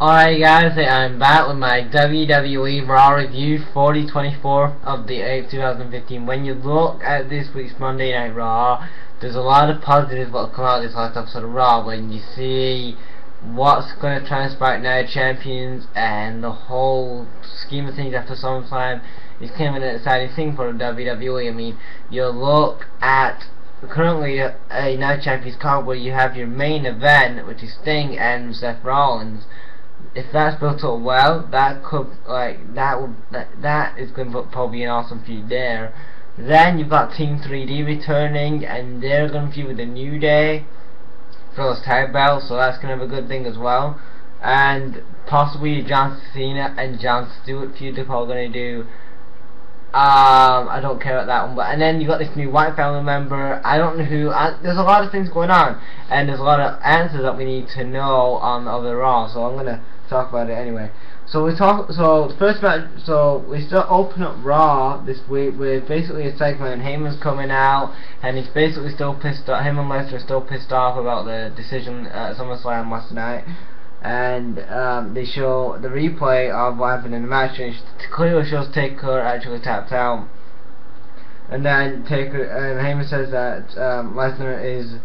Alright guys, I'm back with my WWE Raw review for the 24th of the 8th, 2015. When you look at this week's Monday Night Raw, there's a lot of positives that come out of this last episode of Raw. When you see what's going to transpire now, champions, and the whole scheme of things after SummerSlam is kind of an exciting thing for the WWE. I mean, you look at currently a Night Champions card where you have your main event, which is Sting and Seth Rollins. If that's built up well, that could that is going to put probably an awesome feud there. Then you've got Team 3D returning, and they're going to feud with the New Day for those tag belts, so that's going to have a good thing as well. And possibly John Cena and John Stewart feud they're probably going to do. I don't care about that one, and then you got this new White family member. I don't know who. There's a lot of things going on, and there's a lot of answers that we need to know on the Raw. So I'm gonna talk about it anyway. So the first match. So we still open up Raw this week with basically a segment. Heyman's coming out, and he's basically still pissed off. Him and Lesnar are still pissed off about the decision at SummerSlam last night. And they show the replay of what happened in the match, and it clearly shows Taker actually tapped out. And then Heyman says that Lesnar is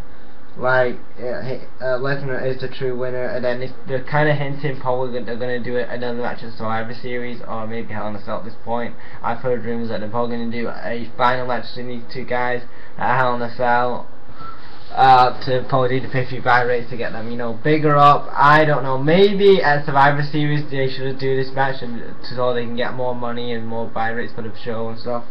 Lesnar is the true winner, and then they're kind of hinting probably they're going to do another match in Survivor Series, or maybe Hell in a Cell at this point. I've heard rumors that they're probably going to do a final match between these two guys at Hell in a Cell. To probably do the pay-per-view buy rates to get them, bigger up. I don't know. Maybe at Survivor Series they should do this match so they can get more money and more buy rates for the show and stuff.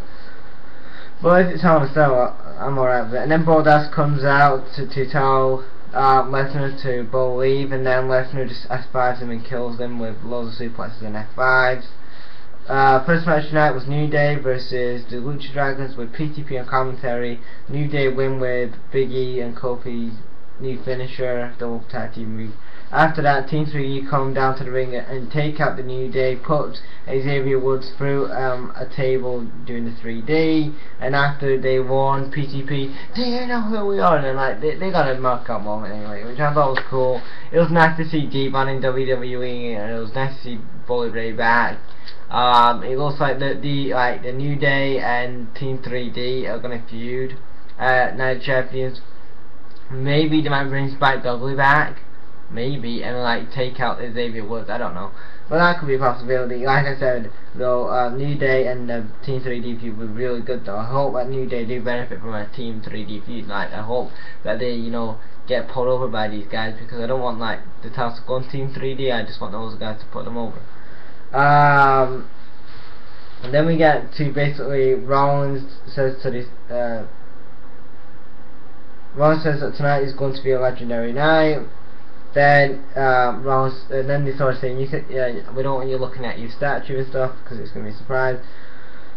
But if it's Hell in a Cell, I'm alright with it. And then Goldust comes out to tell Lesnar to believe, and then Lesnar just F5s him and kills them with loads of suplexes and F5s. First match tonight was New Day versus the Lucha Dragons with PTP on commentary. New Day win with Big E and Kofi's new finisher, double tag team move. After that, Team 3D come down to the ring and take out the New Day, put Xavier Woods through a table doing the 3D, and after they won, PTP, do you know who we are? And they got a knockout moment anyway, which I thought was cool. It was nice to see D-Von in WWE, and it was nice to see Bully Ray back. It looks like the New Day and Team 3D are gonna feud Night Champions. Maybe they might bring Spike Dudley back, maybe, and take out Xavier Woods. I don't know, but that could be a possibility. Like I said, though, New Day and the Team 3D feud were really good. Though I hope that New Day do benefit from a Team 3D feud. I hope that they get pulled over by these guys, because I don't want the task to go on Team 3D. I just want those guys to put them over. And then we get to basically Rollins says that tonight is going to be a legendary night. Then then they start saying we don't want you looking at your statue and stuff because it's going to be a surprise.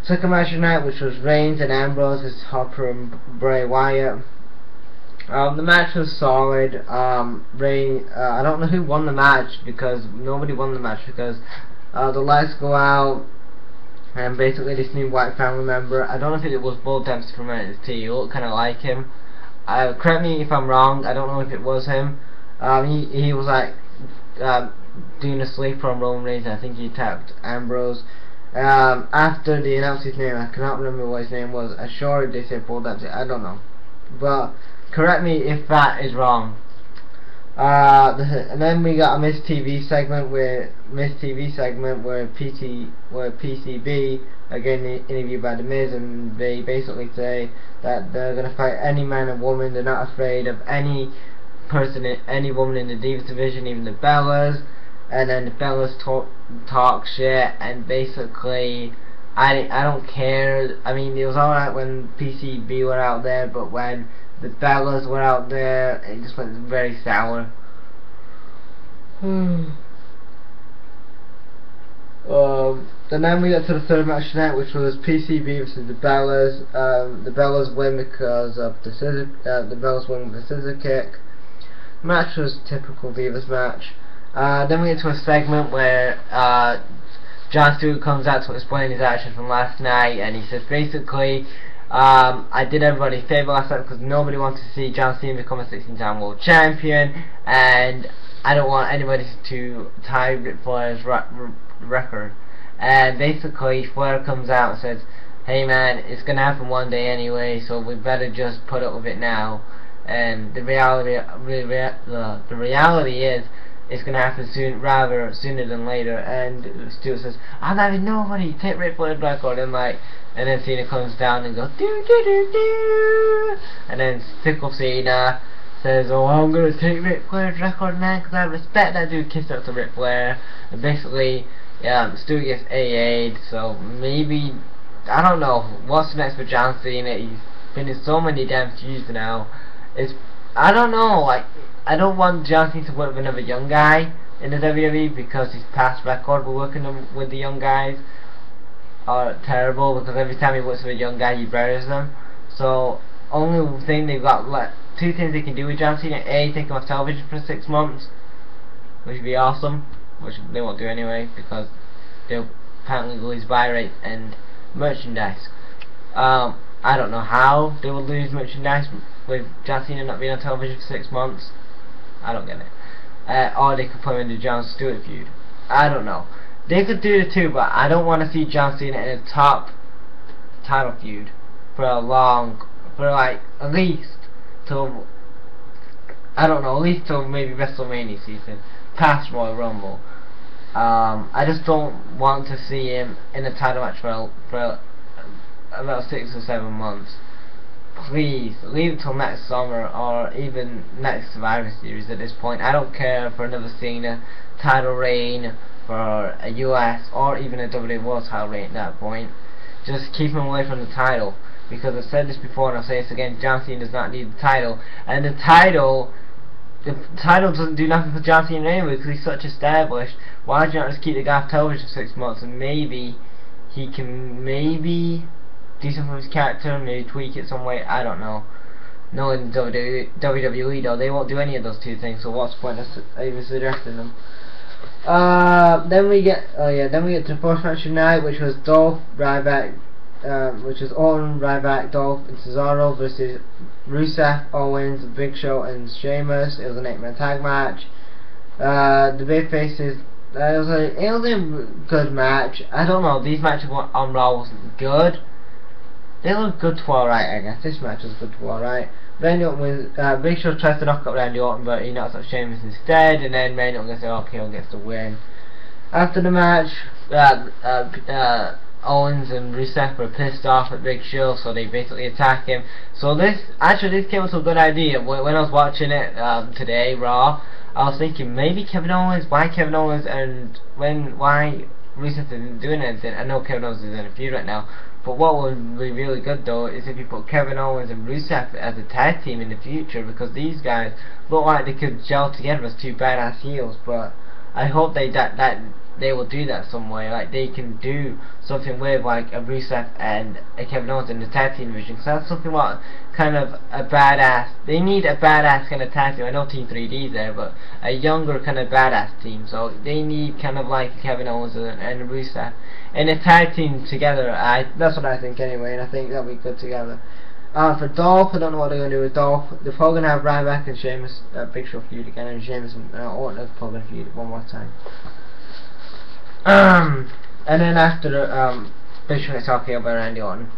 Second match tonight, which was Reigns and Ambrose versus Harper and Bray Wyatt. The match was solid. I don't know who won the match, because nobody won the match, because the lights go out, and basically this new White family member, I don't know if it was Bull Dempsey from NXT, he looked kind of like him. Correct me if I'm wrong, I don't know if it was him. He was doing a sleeper on Roman Reigns, and I think he tapped Ambrose. After they announced his name, I cannot remember what his name was. I'm sure they said Bull Dempsey, I don't know. But correct me if that is wrong. And then we got a Miss TV segment where PCB again interviewed by The Miz, and they basically say that they're gonna fight any man and woman. They're not afraid of any woman in the Divas division, even the Bellas. And then the Bellas talk shit, and basically I don't care. I mean, it was alright when PCB were out there, but when the Bellas were out there, it just went very sour. And then we got to the third match tonight, which was PCB versus the Bellas. The Bellas win because of the scissor. The Bellas win with the scissor kick. The match was a typical Divas match. Then we get to a segment where John Stewart comes out to explain his action from last night, and he says basically, I did everybody a favour last night because nobody wanted to see John Cena become a 16-time world champion, and I don't want anybody to tie Ric Flair's record. And basically Flair comes out and says, hey man, it's gonna happen one day anyway, so we better just put up with it now. And the reality is, it's gonna happen sooner than later. And Stewart says, I'm having nobody take Ric Flair's record, and then Cena comes down and goes do do do do, and then Sickle Cena says, oh, I'm gonna take Ric Flair's record, man, because I respect that dude. Kiss up to Ric Flair, and basically, Stewart gets AA'd. So maybe, I don't know what's next for John Cena. He's been in so many damn feuds now. I don't know, like, I don't want John Cena to work with another young guy in the WWE, because his past record with working with the young guys are terrible, because every time he works with a young guy he buries them. So only thing they've got, like, two things they can do with John Cena: A, take him off television for 6 months, which would be awesome, which they won't do anyway because they'll apparently lose buy rates and merchandise. I don't know how they will lose merchandise with John Cena not being on television for 6 months. I don't get it. Or they could put him in the Jon Stewart feud. I don't know. They could do the two, but I don't want to see John Cena in a top title feud for like at least till, I don't know, at least till maybe WrestleMania season, past Royal Rumble. I just don't want to see him in a title match for about 6 or 7 months. Please leave it till next summer, or even next Survivor Series at this point. I don't care for another Cena title reign for a US or even a WWE World title reign at that point. Just keep him away from the title, because I've said this before and I'll say this again: John Cena does not need the title, and the title doesn't do nothing for John Cena anyway, because he's such established. Why do you not just keep the guy off television for 6 months, and maybe he can do something with his character, maybe tweak it some way, I don't know. No, in WWE though, they won't do any of those two things, so what's the point of even suggesting them? Then we get to the first match tonight, which was Orton, Ryback, Dolph, and Cesaro versus Rusev, Owens, Big Show, and Sheamus. It was an 8-man tag match. The big faces. It was a good match. I don't know, these matches on Raw wasn't good. They look good to alright, I guess. This match was good to alright. Randy Orton wins. Big Show tries to knock up Randy Orton, but he knocks up Sheamus instead, and then Randy Orton gets the RKO, gets the win. After the match, Owens and Rusev were pissed off at Big Show, so they basically attack him. So this came up with a good idea. When I was watching it today, Raw, I was thinking maybe Kevin Owens. Why Kevin Owens, and why Rusev isn't doing anything? I know Kevin Owens is in a feud right now, but what would be really good though is if you put Kevin Owens and Rusev as a tag team in the future, because these guys look like they could gel together as two badass heels. But I hope they will do that some way, like they can do something with like a Rusev and a Kevin Owens in the tag team division. So that's something like kind of a badass. They need a badass kind of tag team. I know Team 3D is there, but a younger kind of badass team. So they need kind of like Kevin Owens and Rusev in a tag team together. That's what I think anyway, and I think that'll be good together. For Dolph, I don't know what they're going to do with Dolph. They're probably going to have Ryback and Sheamus, Big Show feud again, and Sheamus and Orton are probably going to feud one more time. And then after Big Show gets RKO by Randy Orton.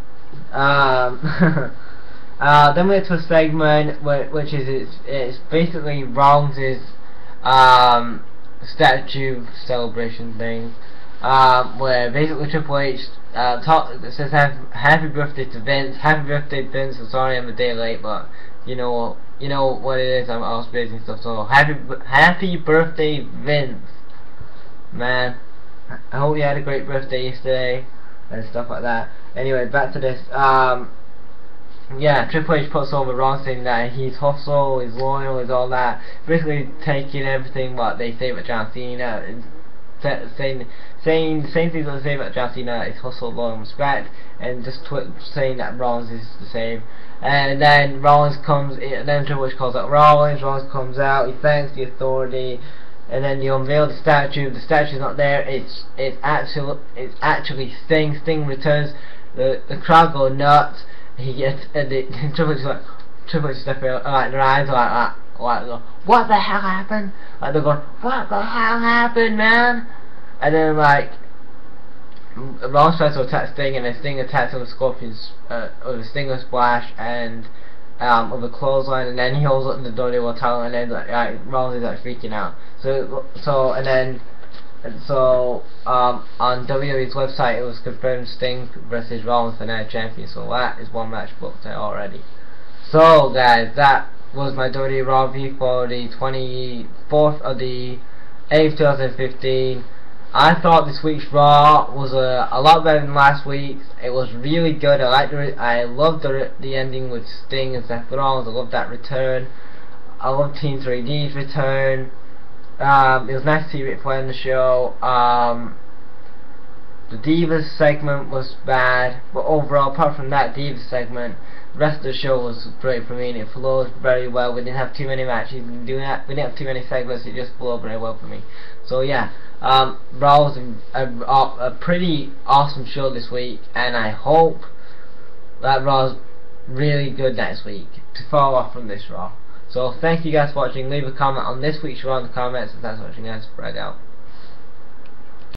Then we get to a segment which is it's basically Rollins' statue celebration thing, where basically Triple H says happy birthday to Vince. Happy birthday Vince. I'm sorry I'm a day late, but you know what it is. I was busy and stuff. So happy birthday Vince, man. I hope you had a great birthday yesterday and stuff like that. Anyway, back to this. Yeah, Triple H puts over Rollins, saying that he's hustle, he's loyal, he's all that. Basically taking everything what they say about John Cena and saying things that they say about John Cena is hustle, loyal, and respect, and just saying that Rollins is the same. And then then Triple H calls out Rollins comes out, he thanks the authority. And then you unveil the statue. The statue's not there. It's actually Sting. Sting returns. The crowd go nuts. He gets Triple H is like stepping out, like their eyes are like like go, what the hell happened? Like they're going, what the hell happened, man? And then like Rollins tries to attack Sting, and then Sting attacks him with Scorpion's with a Stinger Splash and with a clothesline, and then he holds up the WWE title, and then like Rollins is like freaking out. So on WWE's website it was confirmed Sting versus Rollins for Night Champion, so that is one match booked there already. So guys, that was my WWE Raw review for the 24th of the 8th 2015. I thought this week's Raw was a lot better than last week's. It was really good. I loved the ending with Sting and Seth Rollins. I loved that return. I loved Team 3D's return. It was nice to see Ric Flair in the show. The Divas segment was bad, but overall, apart from that Divas segment, the rest of the show was great for me, and it flowed very well. We didn't have too many matches we didn't have too many segments. It just flowed very well for me. So yeah, Raw was a pretty awesome show this week, and I hope that Raw's really good next week to follow off from this Raw. So thank you guys for watching. Leave a comment on this week's Raw in the comments, and thanks for watching guys. Spread out.